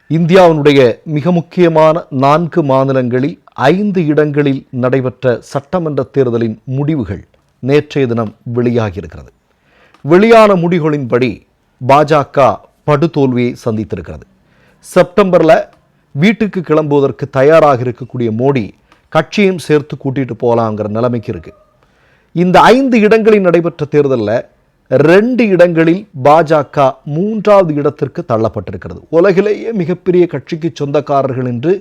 இந்தியாவினுடைய மிக முக்கியமான 4 மாநிலங்களில் 5 இடங்களில் நடைபெற்ற சட்டமன்ற தேர்தலின் முடிவுகள் நேற்றைய தினம் வெளியாகியிருக்கிறது. வெளியான முடிவுகளின்படி பாஜக படுதோல்வியை சந்தித்திருக்கிறது. செப்டம்பரில் வீட்டுக்கு கிளம்புவதற்கு தயாராக இருக்கக்கூடிய மோடி கட்சியும் சேர்த்து கூட்டிட்டு போகலாங்கிற நிலைமைக்கு இருக்கு. இந்த 5 இடங்களில் நடைபெற்ற தேர்தலில் 2 இடங்களில் பாஜக 3வது இடத்திற்கு தள்ளப்பட்டிருக்கிறது. உலகிலேயே மிகப்பெரிய கட்சிக்கு சொந்தக்காரர்கள் என்று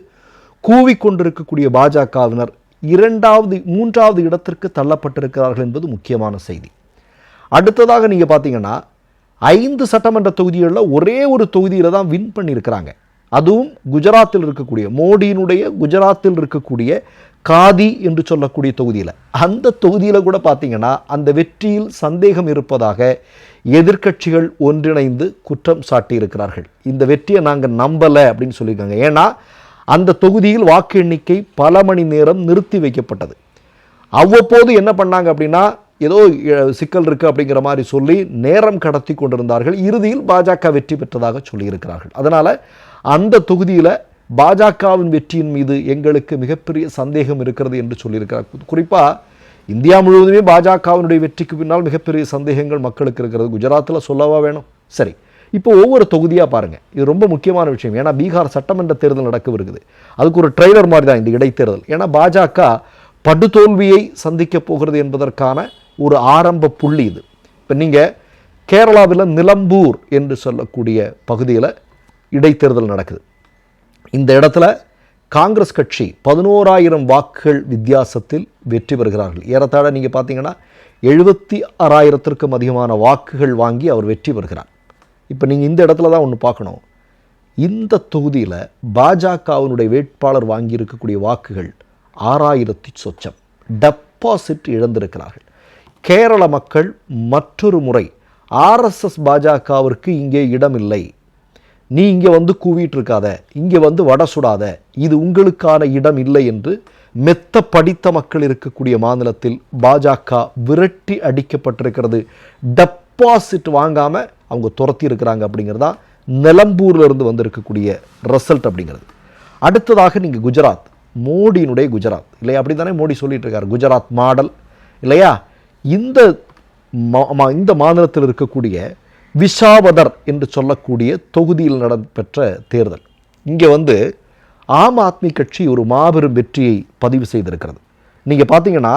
கூவிக்கொண்டிருக்கக்கூடிய பாஜகவினர் 3வது இடத்திற்கு தள்ளப்பட்டிருக்கிறார்கள் என்பது முக்கியமான செய்தி. அடுத்ததாக நீங்கள் பார்த்தீங்கன்னா 5 சட்டமன்ற தொகுதிகளில் ஒரே ஒரு தொகுதியில் தான் வின் பண்ணியிருக்கிறாங்க. அதுவும் குஜராத்தில் இருக்கக்கூடிய மோடியினுடைய குஜராத்தில் இருக்கக்கூடிய காதி என்று சொல்லக்கூடிய தொகுதியில், அந்த தொகுதியில் கூட பார்த்தீங்கன்னா அந்த வெற்றியில் சந்தேகம் இருப்பதாக எதிர்க்கட்சிகள் ஒன்றிணைந்து குற்றம் சாட்டியிருக்கிறார்கள். இந்த வெற்றியை நாங்கள் நம்பலை அப்படின்னு சொல்லியிருக்காங்க. ஏன்னா அந்த தொகுதியில் வாக்கு எண்ணிக்கை பல மணி நேரம் நிறுத்தி வைக்கப்பட்டது. அவ்வப்போது என்ன பண்ணாங்க அப்படின்னா ஏதோ சிக்கல் இருக்குது அப்படிங்கிற மாதிரி சொல்லி நேரம் கடத்தி கொண்டிருந்தார்கள். இறுதியில் பாஜக வெற்றி பெற்றதாக சொல்லியிருக்கிறார்கள். அதனால் அந்த தொகுதியில் பாஜகவின் வெற்றியின் மீது எங்களுக்கு மிகப்பெரிய சந்தேகம் இருக்கிறது என்று சொல்லியிருக்கிறார். குறிப்பாக இந்தியா முழுவதுமே பாஜகவினுடைய வெற்றிக்கு பின்னால் மிகப்பெரிய சந்தேகங்கள் மக்களுக்கு இருக்கிறது. குஜராத்தில் சொல்லவா வேணும்? சரி, இப்போ ஒவ்வொரு தொகுதியாக பாருங்கள். இது ரொம்ப முக்கியமான விஷயம். ஏன்னா பீகார் சட்டமன்ற தேர்தல் நடக்கவிருக்குது. அதுக்கு ஒரு ட்ரெய்லர் மாதிரி தான் இந்த இடைத்தேர்தல். ஏன்னா பாஜக படுதோல்வியை சந்திக்க போகிறது என்பதற்கான ஒரு ஆரம்ப புள்ளி இது. இப்போ நீங்கள் கேரளாவில் நிலம்பூர் என்று சொல்லக்கூடிய பகுதியில் இடைத்தேர்தல் நடக்குது. இந்த இடத்துல காங்கிரஸ் கட்சி 11,000 வாக்குகள் வித்தியாசத்தில் வெற்றி பெறுகிறார்கள். ஏறத்தாழ நீங்கள் பார்த்தீங்கன்னா 76,000க்கும் அதிகமான வாக்குகள் வாங்கி அவர் வெற்றி பெறுகிறார். இப்போ நீங்கள் இந்த இடத்துல தான் ஒன்று பார்க்கணும். இந்த தொகுதியில் பாஜகவினுடைய வேட்பாளர் வாங்கியிருக்கக்கூடிய வாக்குகள் 6,000 சொச்சம் டெபாசிட் இழந்திருக்கிறார்கள். கேரள மக்கள் மற்றொரு முறை RSS பாஜகவிற்கு இங்கே இடமில்லை, நீ இங்கே வந்து கூவிட்டு இருக்காத, இங்கே வந்து வடை சுடாத, இது உங்களுக்கான இடம் இல்லை என்று மெத்த படித்த மக்கள் இருக்கக்கூடிய மாநிலத்தில் பாஜக விரட்டி அடிக்கப்பட்டிருக்கிறது. டெபாசிட் வாங்காமல் அவங்க துரத்தி இருக்கிறாங்க அப்படிங்கிறதா நிலம்பூரில் இருந்து வந்திருக்கக்கூடிய ரிசல்ட் அப்படிங்கிறது. அடுத்ததாக நீங்கள் குஜராத், மோடியினுடைய குஜராத் இல்லையா? அப்படி தானே மோடி சொல்லிட்டு இருக்கார், குஜராத் மாடல் இல்லையா? இந்த மாநிலத்தில் இருக்கக்கூடிய விஷாவதர் என்று சொல்லக்கூடிய தொகுதியில் நடைபெற்ற தேர்தல். இங்கே வந்து ஆம் ஆத்மி கட்சி ஒரு மாபெரும் வெற்றியை பதிவு செய்திருக்கிறது. நீங்கள் பார்த்தீங்கன்னா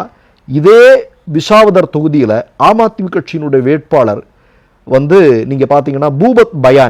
இதே விஷாவதர் தொகுதியில் ஆம் ஆத்மி கட்சியினுடைய வேட்பாளர் வந்து நீங்கள் பார்த்தீங்கன்னா பூபத் பயான்